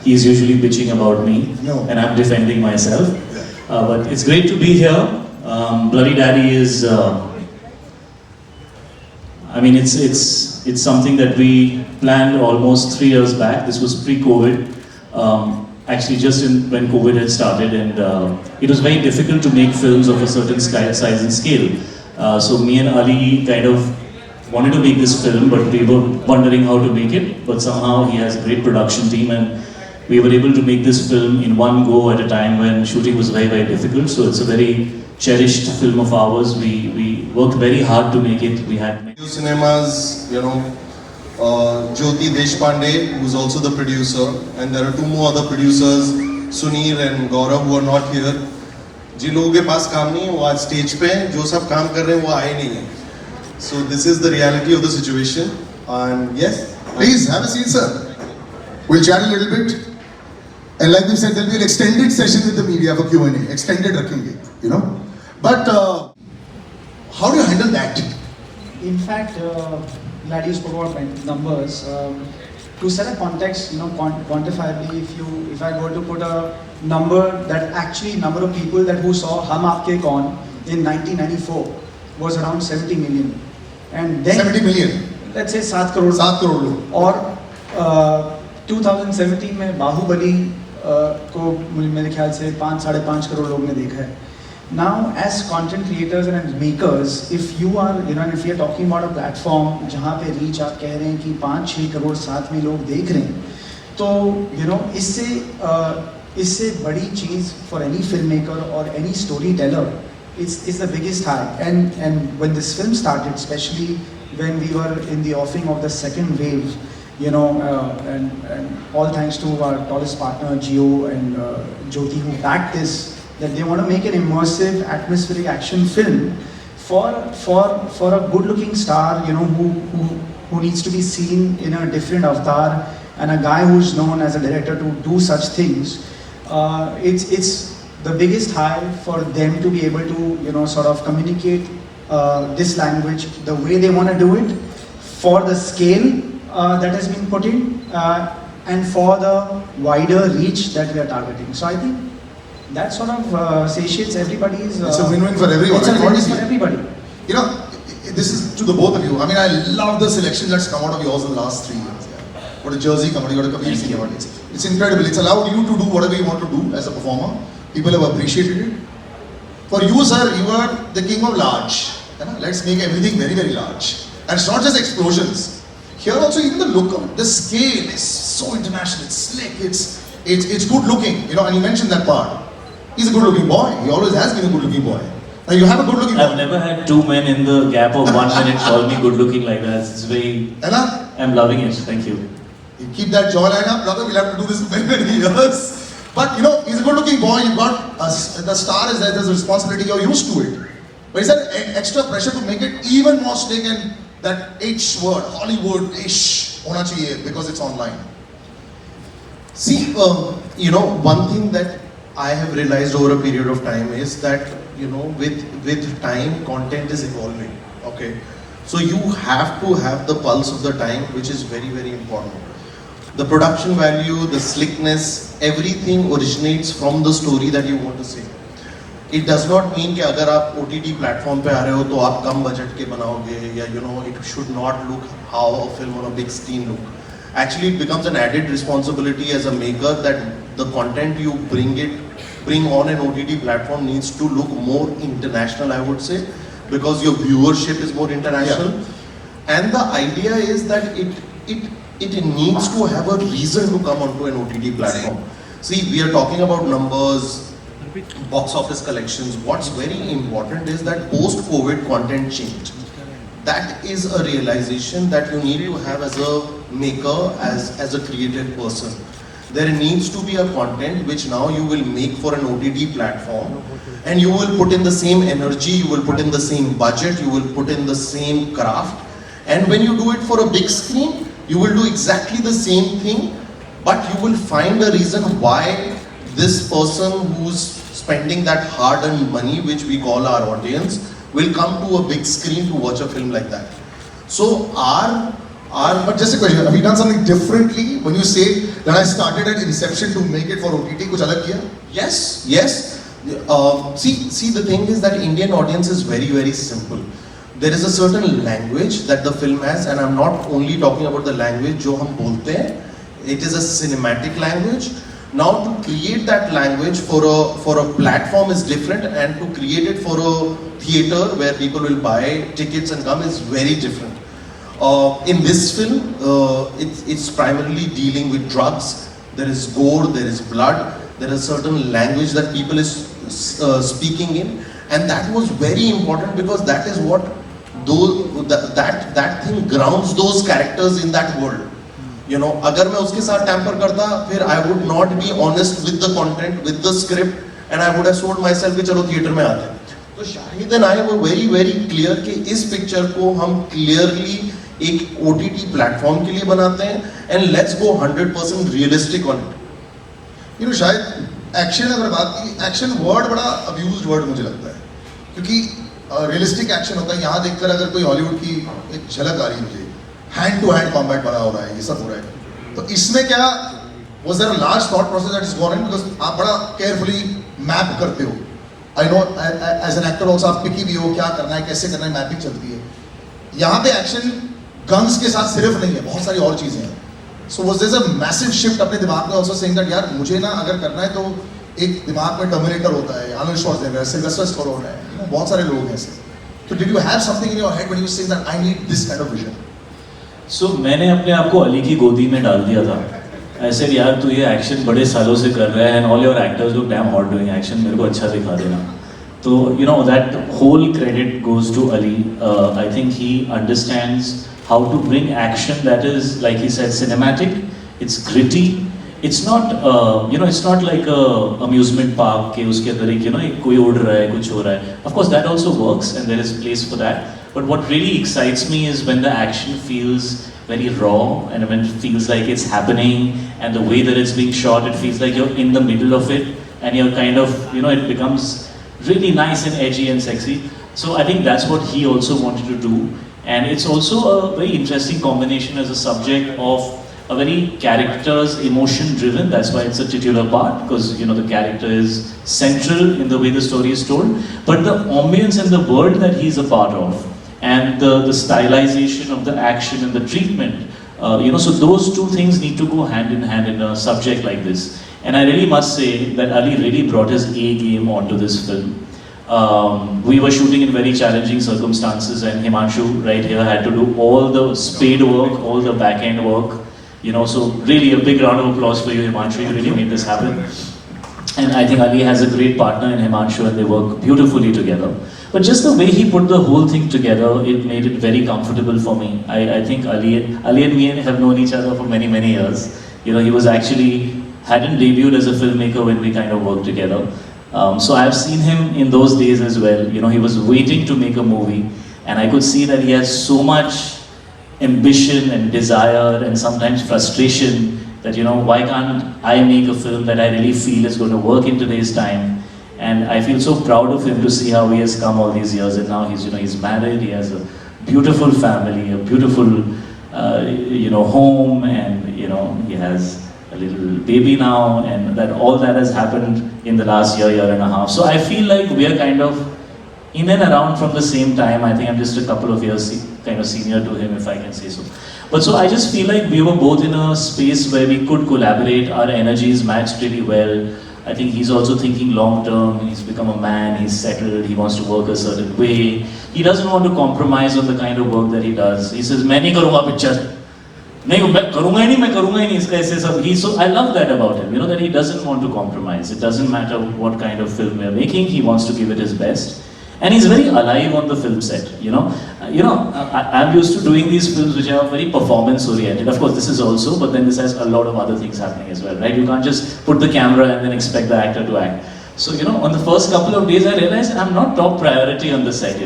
he's usually bitching about me, and I'm defending myself. But it's great to be here. Bloody Daddy is, I mean, it's something that we planned almost 3 years back. This was pre-COVID. Actually, just when COVID had started, and it was very difficult to make films of a certain size and scale. So me and Ali kind of wanted to make this film, but we were wondering how to make it. But somehow he has a great production team, and we were able to make this film in one go at a time when shooting was very, very difficult. So it's a very cherished film of ours. We worked very hard to make it. We had New cinemas, you know, Jyoti Deshpande, who's also the producer, and there are 2 more other producers, Sunir and Gaurav, who are not here. जिन लोगों के पास काम नहीं है वो आज stage पे हैं, जो सब काम कर रहे हैं वो आए नहीं हैं. So this is the reality of the situation, and yes, please have a seat, sir. We'll chat a little bit, and like we said, there'll be an extended session with the media for Q&A. Extended rakhenge, you know. But how do you handle that? In fact, glad you spoke about numbers. To set a context, you know, quantifiably, if I were to put a number that actually number of people that who saw Hum Aapke Kaun in 1994 was around 70 million, and then 70 million. Let's say 7 crore. 7 crore लोग. और 2017 में बाहुबली को मेरे ख्याल से 5-5.5 करोड़ लोग ने देखा है. Now, as content creators and makers, if you are, you know, if we are talking about a platform जहाँ पे reach आप कह रहे हैं कि 5-6 करोड़ साथ में लोग देख रहे हैं, तो you know इससे बड़ी चीज़ for any filmmaker or any storyteller, it's the biggest high. And when this film started, especially when we were in the offing of the second wave, you know, and all thanks to our tallest partner Gio and Jyoti, who backed this, that they want to make an immersive, atmospheric action film for a good-looking star, you know, who needs to be seen in a different avatar, and a guy who's known as a director to do such things. It's the biggest high for them to be able to, you know, sort of communicate this language the way they want to do it, for the scale that has been put in, and for the wider reach that we are targeting. So I think that sort of satiates everybody's. It's a win-win for everyone. It's a win-win for everybody. You know, this is to the both of you. I mean, I love the selection that's come out of yours in the last 3 years. Yeah. What a Jersey comedy, what a Kabir Singh comedy. It's incredible. It's allowed you to do whatever you want to do as a performer. People have appreciated it. For you, sir, you are the king of large. You know? Let's make everything very, very large. And it's not just explosions. Here also, even the look of the scale is so international. It's slick. It's good looking. You know, and you mentioned that part. He's a good-looking boy. He always has been a good-looking boy. Now you have a good-looking boy. I've never had 2 men in the gap of 1 minute call me good-looking like that. It's very. Ella? I'm loving it. Thank you. You keep that jawline up, brother. We'll have to do this for many, many years. But you know, he's a good-looking boy. You've got the star is there. There's a responsibility. You're used to it. But is there extra pressure to make it even more slick, and that H word, Hollywood-ish, hona chahiye because it's online? see, you know, one thing that I have realized over a period of time is that, you know, with time, content is evolving. Okay, so you have to have the pulse of the time, which is very, very important. The production value, the slickness, everything originates from the story that you want to say. It does not mean कि अगर आप OTT platform पे आ रहे हो तो आप कम budget के बनाओगे, या you know, it should not look how a film on a big screen look. Actually, it becomes an added responsibility as a maker that the content you bring on an OTT platform needs to look more international, I would say, because your viewership is more international. Yeah. And the idea is that it needs to have a reason to come onto an OTT platform. See, we are talking about numbers, box office collections. What's very important is that post-COVID content change. That is a realization that you need to have as a maker, as a creative person. There needs to be a content which now you will make for an OTT platform, and you will put in the same energy, you will put in the same budget, you will put in the same craft, and when you do it for a big screen, you will do exactly the same thing, but you will find a reason why this person who's spending that hard-earned money, which we call our audience, will come to a big screen to watch a film like that. So But just a question, have you done something differently when you say that I started at inception to make it for OTT? कुछ अलग किया? Yes. See, the thing is that Indian audience is very, very simple. There is a certain language that the film has, and I'm not only talking about the language जो हम बोलते हैं. It is a cinematic language. Now to create that language for a platform is different, and to create it for a theater where people will buy tickets and come is very different. In this film, it's primarily dealing with drugs. There is gore, there is blood, there is certain language that people is speaking in, and that was very important because that is what that thing grounds those characters in that world. You know, अगर मैं उसके साथ tamper करता, फिर I would not be honest with the content, with the script, and I would have sold myself कि चलो theatre में आते हैं. तो Shahid and I were very, very clear कि इस पिक्चर को हम clearly एक OTT प्लेटफॉर्म के लिए बनाते हैं, and let's go 100% realistic on it. You know, शायद एक्शन अगर बात की, एक्शन वर्ड बड़ा अब्यूज्ड वर्ड मुझे लगता है, क्योंकि रियलिस्टिक एक्शन होता है. यहाँ देखकर अगर कोई हॉलीवुड की एक झलक आ रही है मुझे, हैंड टू हैंड कॉम्बैट बड़ा हो रहा है, ये सब हो रहा है. तो इसमें क्या was there a large thought process that is gone in, because आप बड़ा केयरफुली मैप करते हो. I know as an actor also आप पिकी भी हो, क्या करना है, कैसे करना है, मैपिंग चलती है. यहाँ पे एक्शन गन्स के साथ सिर्फ नहीं है, बहुत सारी और चीजें हैं. So was there a massive shift अपने दिमाग में also saying that यार मुझे ना अगर करना है तो एक दिमाग में टर्मिनेटर होता है, आर्नल्ड श्वार्ज़नेगर, सिल्वेस्टर स्टैलोन है, बहुत सारे लोग हैं ऐसे. So did you have something in your head when you were saying that I need this kind of vision? So मैंने अपने आप को अली की गोदी में डाल दिया था. ऐसे यार तू ये एक्शन बड़े सालों से कर रहा है, and all your actors look damn hot doing action, मेरे को अच्छा दिखा देना. तो you know that whole credit goes to Ali. I think he understands how to bring action that is, like he said, cinematic. It's gritty. It's not it's not like a amusement park के उसके अंदर एक एक कोई उड़ रहा है, कुछ हो रहा है. Of course that also works and there is place for that. But what really excites me is when the action feels very raw and when it feels like it's happening, and the way that it's being shot, it feels like you're in the middle of it and you're kind of, it becomes really nice and edgy and sexy. So I think that's what he also wanted to do. And it's also a very interesting combination as a subject of a very character's emotion driven. That's why it's a titular part, because the character is central in the way the story is told. But the ambience and the world that he's a part of, and the stylization of the action and the treatment, so those two things need to go hand in hand in a subject like this. And I really must say that Ali really brought his A game onto this film. We were shooting in very challenging circumstances, and Himanshu right here had to do all the spade work, all the back end work. So really a big round of applause for you, Himanshu. You really made this happen. And I think Ali has a great partner in Himanshu, and they work beautifully together. But just the way he put the whole thing together, it made it very comfortable for me. I think Ali and me have known each other for many, many years. He was actually hadn't debuted as a filmmaker when we kind of worked together. So I've seen him in those days as well. He was waiting to make a movie, and I could see that he has so much ambition and desire and sometimes frustration that why can't I make a film that I really feel is going to work in today's time. And I feel so proud of him to see how he has come all these years, and now he's married, he has a beautiful family, a beautiful home, and he has a little baby now, and all that has happened in the last year and a half. So I feel like we are kind of in and around from the same time. I think I'm just a couple of years kind of senior to him, if I can say so. But so I just feel like we were both in a space where we could collaborate, our energies matched really well. I think he's also thinking long term, he's become a man, he's settled, he wants to work a certain way. He doesn't want to compromise on the kind of work that he does. He says, मैं नहीं करूँगा picture. मैं करूँगा ही नहीं इसका ऐसे सब. So I love that about him, that he doesn't want to compromise. It doesn't matter what kind of film we're making, he wants to give it his best. And he's very alive on the film set, I'm used to doing these films which are very performance oriented. Of course, this is also, but then this has a lot of other things happening as well, right? You can't just put the camera and then expect the actor to act. So, on the first couple of days, I realized I'm not top priority on the set,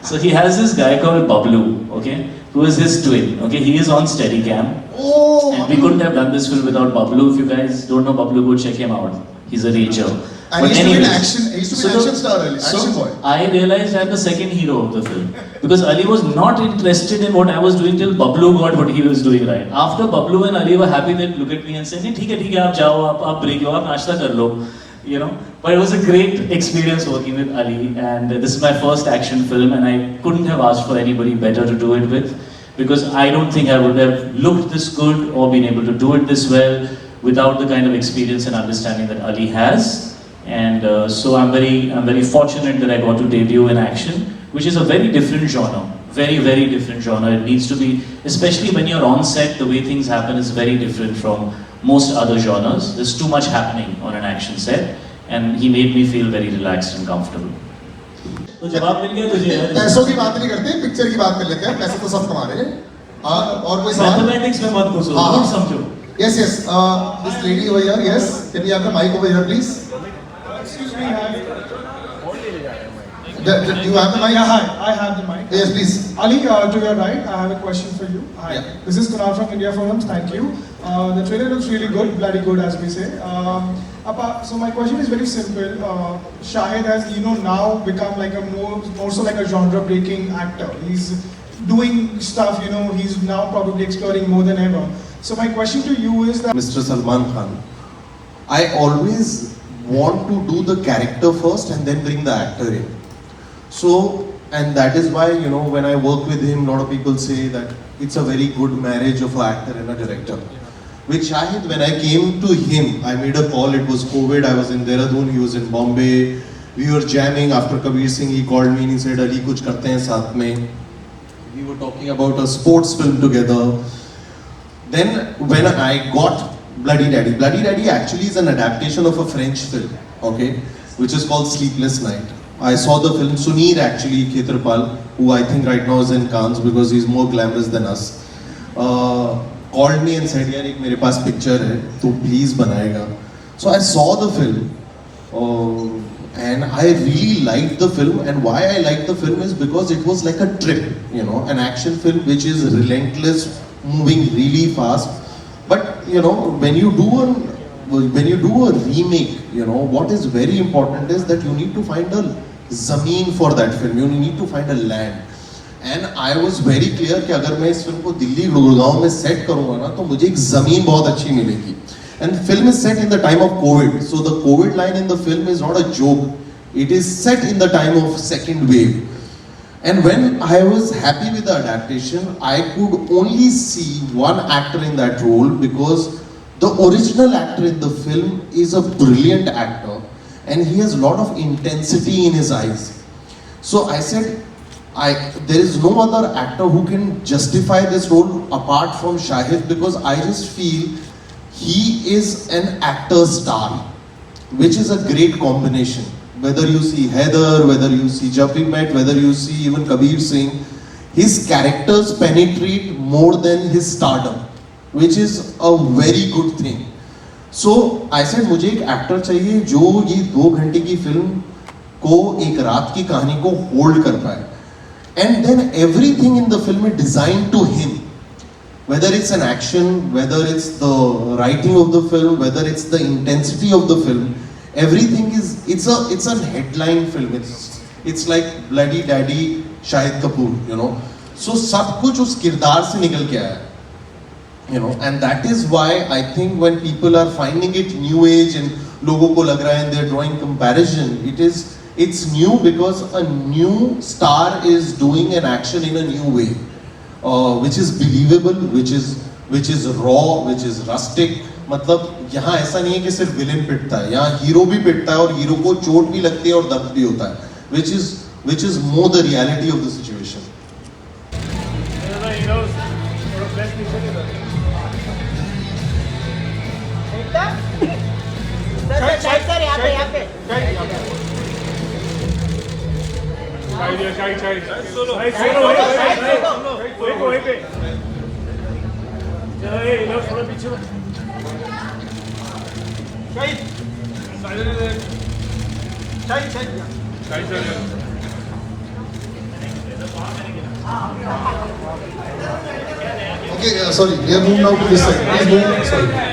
So he has this guy called Bablu, okay, who is his twin, okay? He is on Steadicam. Oh, And we couldn't have done this film without Bablu. If you guys don't know Bablu, go check him out. He's a rager. And he used to be an action. He used to be an action star earlier. Action boy. I realized I'm the second hero of the film because Ali was not interested in what I was doing till Bablu got what he was doing right. After Bablu and Ali were happy, they'd look at me and say, "नहीं ठीक है, आप जाओ, आप break लो, आप नाश्ता कर लो." You know, but it was a great experience working with Ali, and this is my first action film, and I couldn't have asked for anybody better to do it with, because I don't think I would have looked this good or been able to do it this well without the kind of experience and understanding that Ali has. And so I'm very fortunate that I got to debut in action, which is a very different genre, very different genre. It needs to be, especially when you're on set, the way things happen is very different from most other genres. There's too much happening on an action set, and he made me feel very relaxed and comfortable. तो जवाब मिल गया तुझे यार. पैसों की बात नहीं करते, पिक्चर की बात कर लेते हैं. पैसे तो सब कमा रहे हैं. और कोई सवाल? मैथमेटिक्स में मत घुसो, हाँ. और समझो. Yes. This lady over here. Yes. Can we have the mic over here, please? Excuse me, Do you have the mic? Yeah, hi, I have the mic. Yes, please. Ali, to your right, I have a question for you. Hi, Yeah. this is Kunal from India Forums. Thank you. The trailer looks really good, bloody good, as we say. So my question is very simple. Shahid has, now become like a more so like a genre-breaking actor. He's doing stuff, he's now probably exploring more than ever. So my question to you is that Mr. Salman Khan, I always want to do the character first and then bring the actor in. So, and that is why, when I work with him, a lot of people say that it's a very good marriage of an actor and a director. With Shahid, when I came to him, I made a call, it was COVID, I was in Dehradun, he was in Bombay, we were jamming. After Kabir Singh, he called me and he said, Ali, kuch karte hain saath mein. We were talking about a sports film together. Then, when I got Bloody Daddy actually is an adaptation of a French film, okay, which is called Sleepless Night. I saw the film. Sunir actually, Khetarpal, who I think right now is in Cannes because he's more glamorous than us, called me and said, "Yaar, ek mere paas picture hai, tu please banayega." So I saw the film, and I really liked the film. And why I liked the film is because it was like a trip, an action film which is relentless, moving really fast. But when you do a remake, what is very important is that you need to find a zameen for that film. You need to find a land. And I was very clear कि अगर मैं इस film को दिल्ली गुड़गांव में set करूँगा ना, तो मुझे एक ज़मीन बहुत अच्छी मिलेगी. And the film is set in the time of COVID. So the COVID line in the film is not a joke. It is set in the time of second wave. And when I was happy with the adaptation, I could only see one actor in that role because the original actor in the film is a brilliant actor and he has a lot of intensity in his eyes. So I said, there is no other actor who can justify this role apart from Shahid because I just feel he is an actor star, which is a great combination. Whether you see Heather, whether you see Jab We Met, whether you see even Kabir Singh, his characters penetrate more than his stardom, which is a very good thing. So I said, मुझे एक actor चाहिए जो ये 2 घंटे की film को, एक रात की कहानी को होल्ड कर पाए. And then everything in the film is designed to him. Whether it's an action, whether it's the writing of the film, whether it's the intensity of the film, everything is, it's a headline film. It's like Bloody Daddy, Shahid Kapoor, So सब कुछ उस किरदार से निकल के आया, and that is why I think when people are finding it new age and लोगों को लग रहा है and they're drawing comparison, it's new because a new star is doing an action in a new way, which is believable, which is raw, which is rustic. मतलब यहाँ ऐसा नहीं है कि सिर्फ विलेन पिटता है, यहाँ हीरो भी पिटता है और हीरो को चोट भी लगती है और दर्द भी होता है, which is more the reality of the situation. Okay, sorry, we have moved now to this side. Please move. Sorry.